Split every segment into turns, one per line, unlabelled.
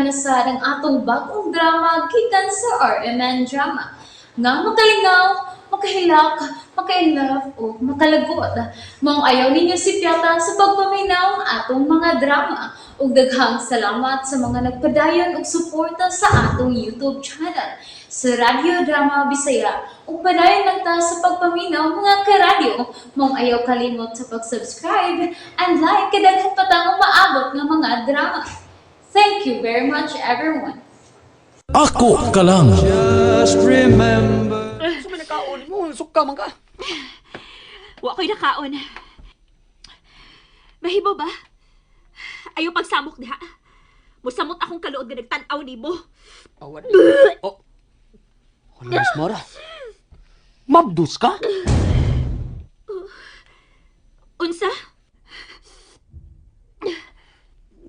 na sa ng atong bagong drama gikan sa RMN Drama. Nga makalingaw, makahilak, maka-inlove, o makalagot. Maong ayaw ninyo si Piata sa pagpaminaw atong mga drama. Ug daghang salamat sa mga nagpadayon ug suporta sa atong YouTube channel sa Radio Drama Bisaya. Ug padayon lang ta sa pagpaminaw mga karadyo. Maong ayaw kalimot sa pag-subscribe and like kadaghan pa ta maabot ng mga drama. Thank you very much everyone.
Ako ka lang.
Just remember. Sa may nakaon mo, suka man ka.
Wa ko'y nakaon. Mahibo ba? Ayaw pagsamok diha. Musamot akong kaluod nga nagtanaw nimo.
Awan. Oh. Wala, Miss Mara. Mabdus ka?
Unsa?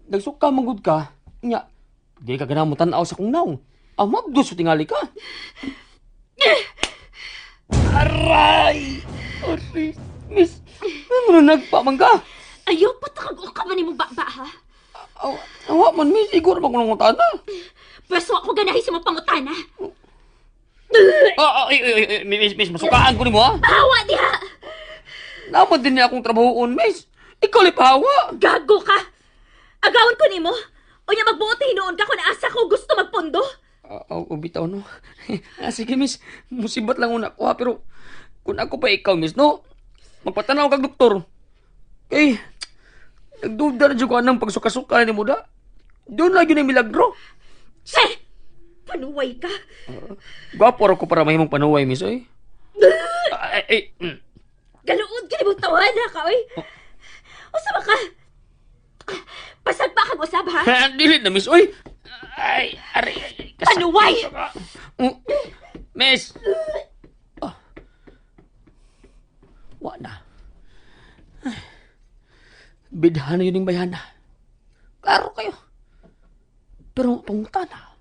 Nagsuka manggod ka. Nya, di ka ganang mo tanaw sa kong naong. Mabdus o tingali ka. Aray! Aray! Miss, ano nagpamang ka?
Ayaw patakag ka man nimo ba ha?
Awa man, miss. Igor ba ko nang utana?
Pwesto ako ganahi sa mga pangutana.
Miss, masukaan ko ni mo, ha?
Bahawa diha!
Naman din niya akong trabahoon, miss. Ikaw lipahawa.
Gago ka! Agawon ko nimo. O niya magbuot hinuon ka kung asa ko gusto magpundo.
Bitaw, no? Sige, miss. Musibat lang una ko, ha? Pero kung ako pa ikaw, miss, no? Magpatanaw kag doktor. Eh, nagduda na dyan ko anang pagsuka-suka ni mo da. Doon lang yun ang milagro.
Che! Panuway ka.
Gwapo ko para mahimong panuway, miss, eh.
Galuod ka nimo tawana ka, oy. Usaba ka. Pasag pa kag usab ha.
Dili na, miss, oy. Ay, aray.
Panuway!
Miss! Wala. Bidhan na yun yung bayana. Klaro kayo. Pero pangutana,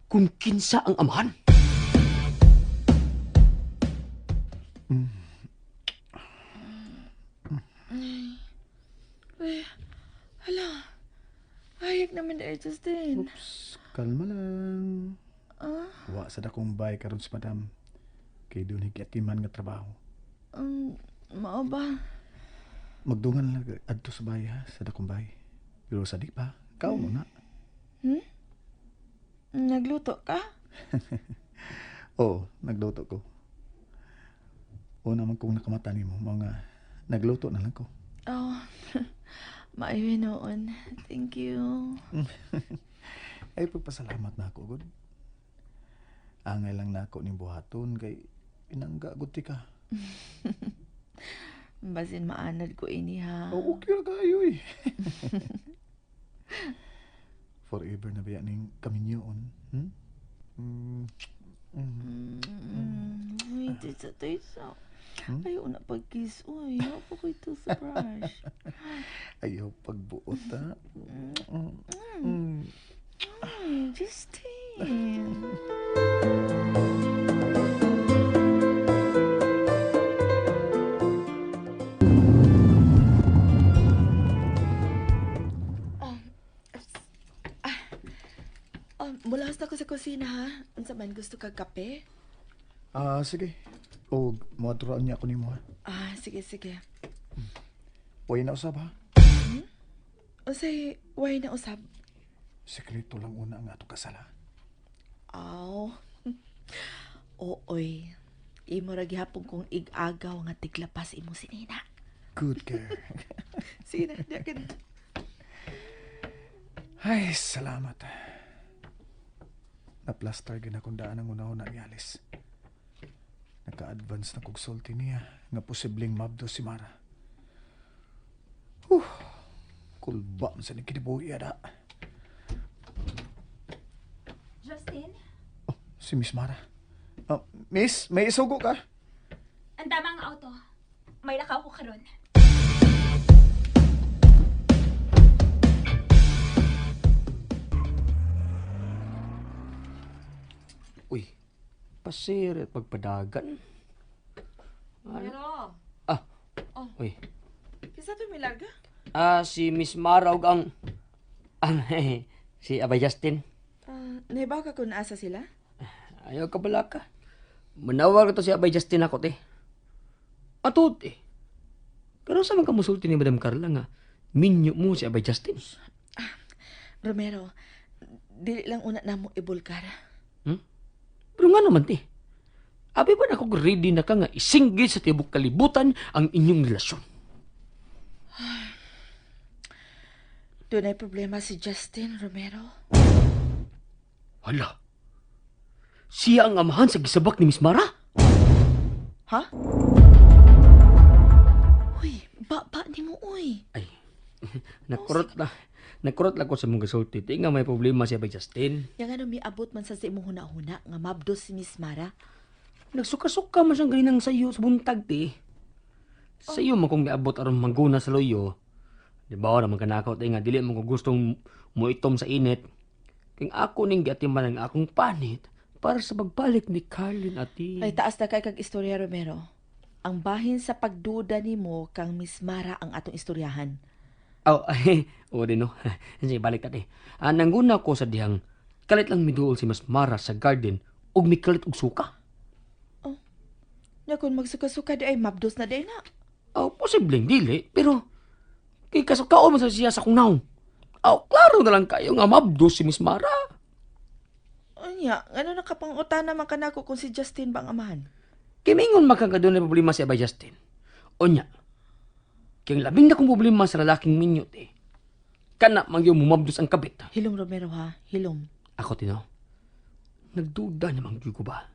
kung kinsa ang amahan.
Hala, ayag naman na Justin.
Kalma lang. Wa sa dakong bay karon si madam. Kay doon higatiman nga trabaho.
Mao ba?
Magdungan lang adto sa bay ha, sa dakong bay. Pero sa di pa, ikaw mo na.
Nagluto ka?
Oo, nagluto ko. O naman kung nakamata ni mo, mga nagluto na lang ko.
Oh, maayo noon. Thank you.
Ay, pagpasalamat na ako, God. Angay lang na ako ni buhaton, kay pinanggagot ka.
Basin maanad ko ini ha.
Oo, okay na kayo eh. Forever na ba yan yung kaminyoon?
Uy, tisa. Ayaw na pag-kiss. Uy, ayaw pa ko ito sa brush.
Ayaw pagbuot, ha?
Ay, Justin. Mula hasta ko sa kusina ha. Unsa man gusto kag kape?
Sige. O, maturaan niya ako ni mo, ha?
Sige.
Huwag na usab, ha?
Unsay way na usab?
Sekreto lang una ang ato kasala.
Aw. Ooy. Imo ra gihapon kong ig-agaw nga tiglapas imo si Nina.
Good girl.
Sige na, diyan.
Ay, salamat. Na-plaster gina kung daan ang una-una ni Alice. Naka-advance na kong sulti niya nga posibleng mabdo si Mara. Kulba man sa nagkinibuhi ada.
Justin,
Oh, si Miss Mara. Miss, may isugo ka?
ang tamang auto. May nakaw ko karon.
Uy, pasir at pagpadagan.
Pero,
Uy,
kisa to may larga?
si Miss Mara ug ang Si Abay Justin.
Nahibaw ka kung asa sila?
Ayaw ka bala ka. Manawag to si Abay Justin ako, te. Atot, eh. Pero sa mga kamusulti ni Madam Carla nga, minyo mo si Abay Justin.
Romero, dili lang una na mo ibulkar.
Pero nga naman, te. Abi ba na ako ready na ka nga isinggit sa tibok kalibutan ang inyong relasyon?
Doon ay problema si Justin, Romero.
Hala. Siya ang amahan sa gisabak ni Miss Mara?
Ha? Uy, ba ni mo, uy.
Ay, nakurot lang ko sa mong gasulti. Di nga may problema si Abay Justin.
Yang ano miabot man sa imong huna-huna nga mabdos si Miss Mara.
Nagsuka-suka man siyang ganinang sayo sa buntag, te. Sayo man kung miabot aron mangguna sa loyo. Di ba naman kanakaw, te, nga dili mo kung gustong muitom sa init. King ako ning giatiman ang akong panit para sa pagbalik ni Carlin ati.
Ay taas na kay kag istorya, Romero. Ang bahin sa pagduda nimo kang Miss Mara ang atong istoryahan.
Oh, ay, o din no. Sige, balik ka, te. Nangguna ko sa dihang kalit lang miduol si Mas Mara sa garden ug mikalit og suka.
Nya kung magsuka-suka di ay mabdos na di na.
Oh, posibleng dili, pero kay kasukao man sa siya sa kung naong. Oh, klaro na lang kayo nga mabdos si Miss Mara.
Anya, ano nakapangutan naman ka nako kung si Justin ba ang amahan?
Kimingon makakadun na problema si Abay Justin. Onya, kaya labing na kong problema sa lalaking minyot eh. Kana mang yung mumabdos ang kabit.
Hilom, Romero, ha? Hilom.
Ako tino, nagduda namang ko ba?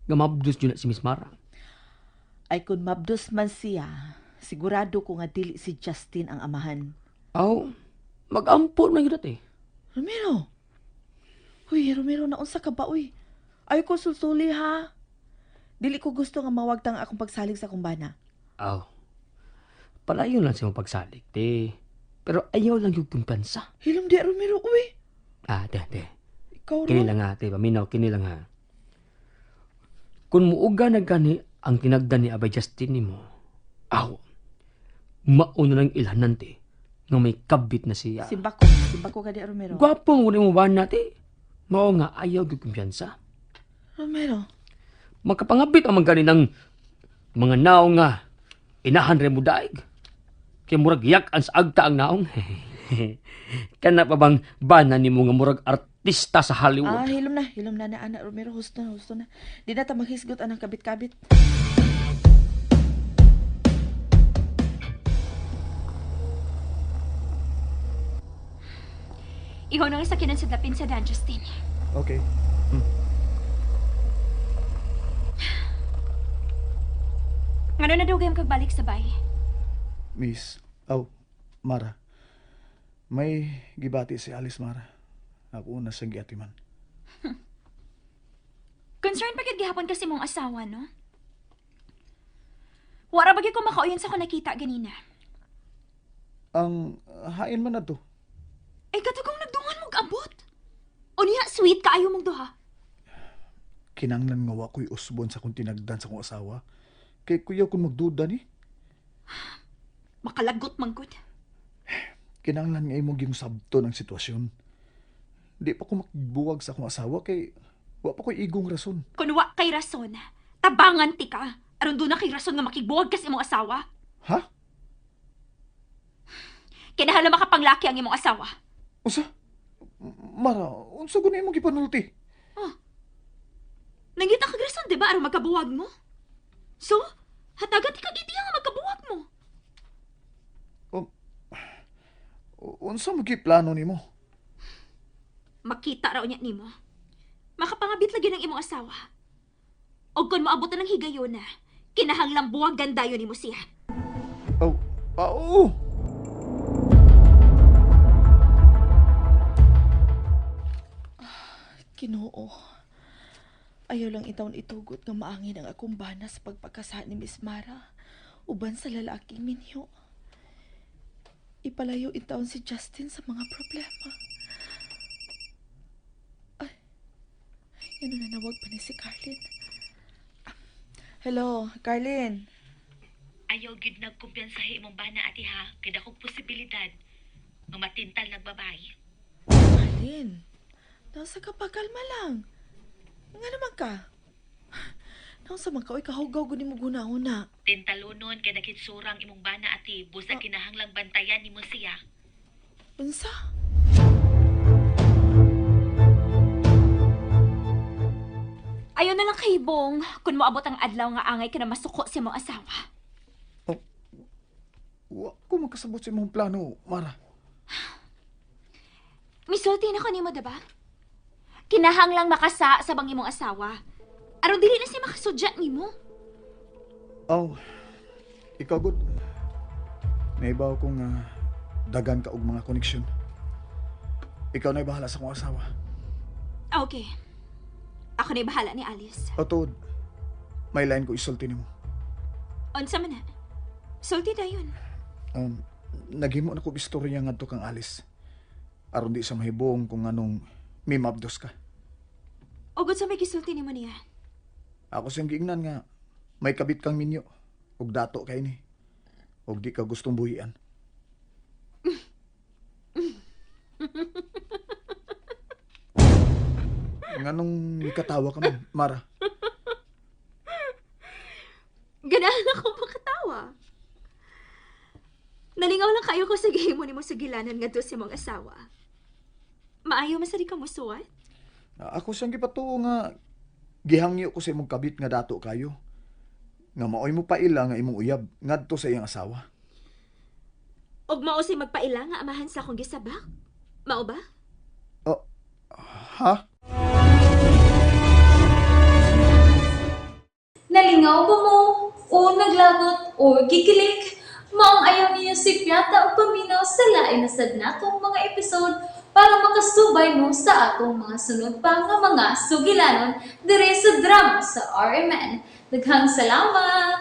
Nga mabdos yun na si Miss Mara.
Ay kung mabdos man siya, sigurado ko nga dili si Justin ang amahan.
Aw, mag-ampon man yun eh.
Romero! Uy, Romero, naunsa ka ba, uy? Ay ko susuli, ha? Dili ko gusto nga mawagtang akong pagsalig sa kumbana.
Aw, palayo lang siya pagsalig, te. Pero ayaw lang yung kumpansa.
Hilom di, Romero, uy!
Te.
Ikaw,
Kini
Rom.
lang ha, te. Paminaw, kini lang ha. Kung muuga na gani ang tinagdan ni Abay Justin ni mo, mauna lang ilhanan, te. Nga may kabit na siya.
Simbako ka di, Romero.
Gwapo mo rin mo ba na, te? Mao nga ayaw yung kumpiyansa.
Romero,
Magkapangabit ang mga ng mga naong nga inahan rin mo daig. Kaya murag yakan sa agta ang naong. Kana pa bang bana ni mo nga murag artista sa Hollywood?
hilom na anak, Romero, husto na. Di na ta maghisgot anang kabit-kabit.
Iho nang isakinan sa dapin sa Dan, Justin.
Okay.
Ngano na daw gayam kagbalik sa bay?
Miss, Mara. May gibati si Alice Mara. Ako una sa giatiman.
Concern pa gid gihapon kasi mong asawa, no? Wara bagay ko makauyon sa ko nakita ganina.
Ang hain man na to.
Ay katugong nagdungan mong abot. O niya, sweet kaayo mong duha.
Kinanglan nga wa ko'y usbon sa kung tinagdan sa kong asawa. Kay kuya kung magduda ni.
Makalagot man gud.
Kinanglan nga imong gimusabto ng sitwasyon. Di pa ko makigbuwag sa akong asawa kay wa pa ko'y igong rason.
Kung wa kay rason, tabangan ti ka. Aron doon na kay rason nga makigbuwag kas imong asawa.
Ha?
Kinahala makapanglaki ang imong asawa.
Usa? Mara, unsa gud imong gipanulti?
Nangita kag rason, di ba? Aron magkabuwag mo. So, hatagat ikag ideya nga magkabuwag mo.
Unsa mo plano nimo?
Makita raw niya nimo. Makapangabit lagi ng imong asawa. O kung maabutan ng higayon na, kinahanglang buwagan dayon nimo siya.
Oo.
Ginoo. Ayaw lang itawon itugot nga maangin ang akong bana sa pagpakasa ni Miss Mara uban sa lalaking minyo. Ipalayo itawon si Justin sa mga problema. Ay, yan na nawag pa ni si Carlin. Hello, Carlin.
Ayaw gyud nagkumpiyansahi imong bana ati ha, kay dakong posibilidad nga matintal nagbabay.
Carlin, Alin, nasa kapakalma lang. Nga naman ka. Naon sa man ka, oy, kahugaw guni mo guna-una.
Tintalunon kay nakitsurang imong bana ati busa kinahanglang bantayan nimo siya.
Unsa?
Ayaw na lang kay Bong kung moabot ang adlaw nga angay ka na masuko sa imong asawa.
Wa ko magkasabot sa imong plano, Mara.
Misulti na ko nimo, diba? Kinahanglang makasa sa bang imong asawa. Aron dili na siya makasudya nimo.
Aw, ikaw good. Naibaw ko nga dagan ka og mga koneksyon. Ikaw na'y bahala sa kong asawa.
Okay. Ako na'y bahala ni Alice.
Atod, may line ko isulti nimo.
Unsa man na? Sulti dayon.
Naghimo na ko istorya ngadto kang Alice. Aron di sa mahibong kung anong mimabdos ka.
Ugod sa may gisulti nimo niya.
Ako siyang giingnan nga may kabit kang minyo ug dato kay ni. Ug di ka gustong buhian. Nganong katawa ka man, Mara?
Ganahan ako makatawa. Nalingaw lang kayo ko sa gihimo nimo sa gilanan ngadto sa imong asawa. Maayo man sa di ka musuwat?
Ako siyang gipatuo nga gihangyo ko sa imong kabit nga dato kayo. Nga maoy mo pa ila nga imong uyab ngadto sa iyang asawa.
Og mao si magpaila nga amahan sa akong gisabak? Mao ba?
Oh, ha?
Nalingaw ba mo? O naglagot? O gikilik? Maong ayaw niyo si Piata o paminaw sa lain na sad natong mga episode para makasubay mo sa atong mga sunod pa nga mga sugilanon dire sa drama sa RMN. Daghang salamat!